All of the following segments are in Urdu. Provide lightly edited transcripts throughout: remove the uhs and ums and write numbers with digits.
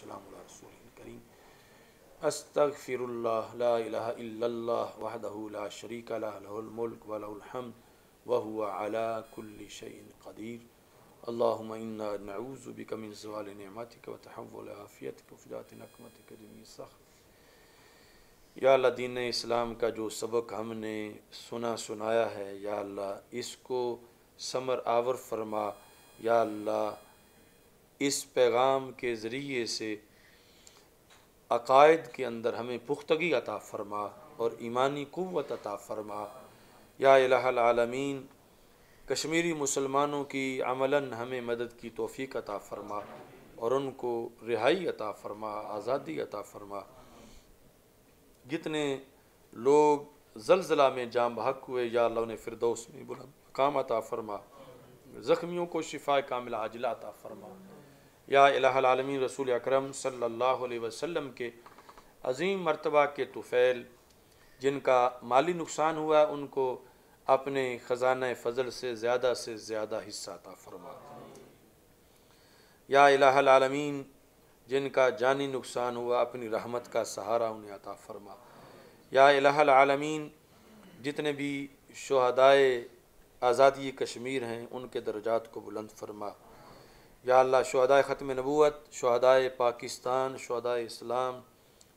والسلام علی رسول کریم استغفر اللہ لا الہ الا اللہ وحدہ لا شریک لہ لہ الملک ولہ الحمد وہو علی کل شیء قدیر اللہم انا نعوذ بک من زوال نعمتک وتحول عافیتک وفجاءت نقمتک جمیع سخط۔ یا اللہ دین اسلام کا جو سبق ہم نے سنایا ہے یا اللہ اس کو ثمر آور فرما، یا اللہ اس پیغام کے ذریعے سے عقائد کے اندر ہمیں پختگی عطا فرما اور ایمانی قوت عطا فرما۔ یا الہ العالمین کشمیری مسلمانوں کی عملاً ہمیں مدد کی توفیق عطا فرما اور ان کو رہائی عطا فرما، آزادی عطا فرما۔ جتنے لوگ زلزلہ میں جاں بحق ہوئے یا اللہ انہیں فردوس میں بلند مقام عطا فرما، زخمیوں کو شفاء کاملہ عاجلہ عطا فرما۔ یا الہ العالمین رسول اکرم صلی اللہ علیہ وسلم کے عظیم مرتبہ کے طفیل جن کا مالی نقصان ہوا ان کو اپنے خزانہ فضل سے زیادہ حصہ عطا فرما۔ یا الہ العالمین جن کا جانی نقصان ہوا اپنی رحمت کا سہارا انہیں عطا فرما۔ یا الہ العالمین جتنے بھی شہدائے آزادی کشمیر ہیں ان کے درجات کو بلند فرما۔ یا اللہ شہدائے ختم نبوت، شہدائے پاکستان، شہدائے اسلام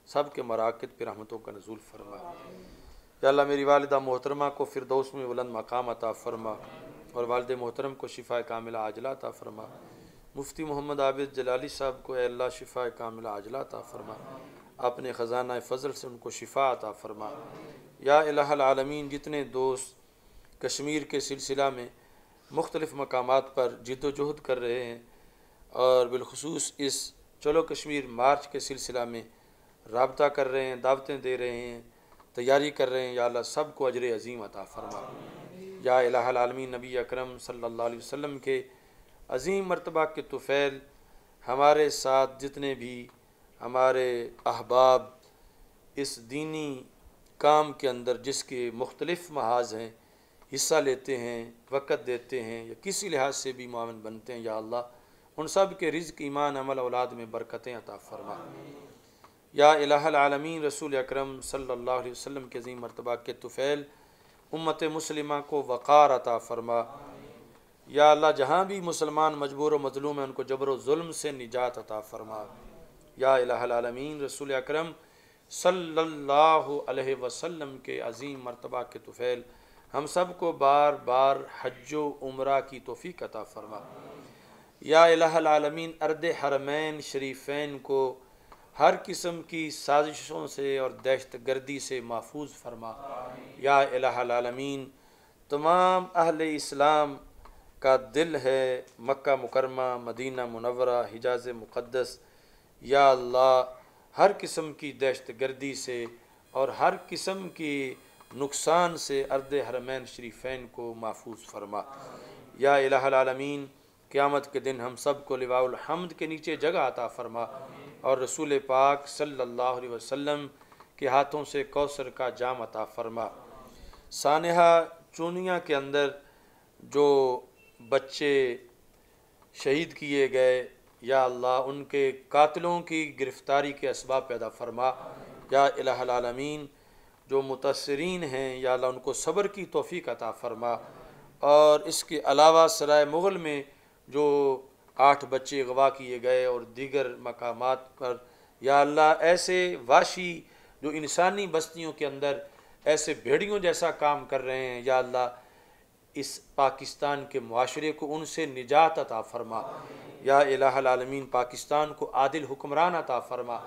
سب کے مراکز پہ رحمتوں کا نزول فرما۔ یا اللہ میری والدہ محترمہ کو فردوس میں بلند مقام عطا فرما اور والد محترم کو شفاء کاملہ عاجلہ عطا فرما۔ مفتی محمد عابد جلالی صاحب کو اے اللہ شفاء کاملہ عاجلہ عطا فرما، اپنے خزانہ فضل سے ان کو شفاء عطا فرما۔ یا الہ العالمین جتنے دوست کشمیر کے سلسلہ میں مختلف مقامات پر جد و جہد کر رہے ہیں اور بالخصوص اس چلو کشمیر مارچ کے سلسلہ میں رابطہ کر رہے ہیں، دعوتیں دے رہے ہیں، تیاری کر رہے ہیں، یا اللہ سب کو اجر عظیم عطا فرما۔ یا الہ العالمین نبی اکرم صلی اللہ علیہ وسلم کے عظیم مرتبہ کے طفیل ہمارے ساتھ جتنے بھی ہمارے احباب اس دینی کام کے اندر جس کے مختلف محاذ ہیں حصہ لیتے ہیں، وقت دیتے ہیں یا کسی لحاظ سے بھی معاون بنتے ہیں، یا اللہ ان سب کے رزق، ایمان، عمل، اولاد میں برکتیں عطا فرما۔ یا الہ العالمین رسول اکرم صلی اللہ علیہ وسلم کے عظیم مرتبہ کے طفیل امت مسلمہ کو وقار عطا فرما۔ یا اللہ جہاں بھی مسلمان مجبور و مظلوم ہیں ان کو جبر و ظلم سے نجات عطا فرما۔ یا الہ العالمین رسول اکرم صلی اللہ علیہ وسلم کے عظیم مرتبہ کے طفیل ہم سب کو بار بار حج و عمرہ کی توفیق عطا فرما۔ یا الہ العالمین ارض حرمین شریفین کو ہر قسم کی سازشوں سے اور دہشت گردی سے محفوظ فرما۔ یا الہ العالمین تمام اہل اسلام کا دل ہے مکہ مکرمہ، مدینہ منورہ، حجاز مقدس، یا اللہ ہر قسم کی دہشت گردی سے اور ہر قسم کی نقصان سے ارض حرمین شریفین کو محفوظ فرما۔ یا الہ العالمین قیامت کے دن ہم سب کو لواء الحمد کے نیچے جگہ عطا فرما اور رسول پاک صلی اللہ علیہ وسلم کے ہاتھوں سے کوثر کا جام عطا فرما۔ سانحہ چونیاں کے اندر جو بچے شہید کیے گئے یا اللہ ان کے قاتلوں کی گرفتاری کے اسباب پیدا فرما۔ یا الہ العالمین جو متاثرین ہیں یا اللہ ان کو صبر کی توفیق عطا فرما۔ اور اس کے علاوہ سرائے مغل میں جو 8 بچے اغوا کیے گئے اور دیگر مقامات پر یا اللہ ایسے وحشی جو انسانی بستیوں کے اندر ایسے بھیڑیوں جیسا کام کر رہے ہیں، یا اللہ اس پاکستان کے معاشرے کو ان سے نجات عطا فرما۔ یا الہ العالمین پاکستان کو عادل حکمران عطا فرما۔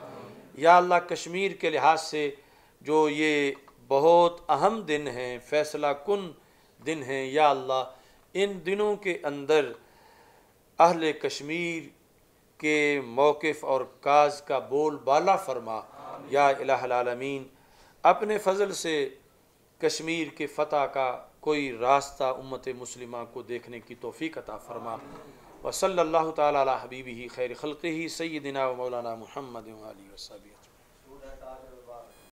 یا اللہ کشمیر کے لحاظ سے جو یہ بہت اہم دن ہیں، فیصلہ کن دن ہیں، یا اللہ ان دنوں کے اندر اہل کشمیر کے موقف اور کاز کا بول بالا فرما۔ یا الہ العالمین اپنے فضل سے کشمیر کے فتح کا کوئی راستہ امت مسلمہ کو دیکھنے کی توفیق عطا فرما۔ وصلی اللہ تعالی علی حبیبہ خیر خلقہ سیدنا و مولانا محمد و آلہ وصحبہ۔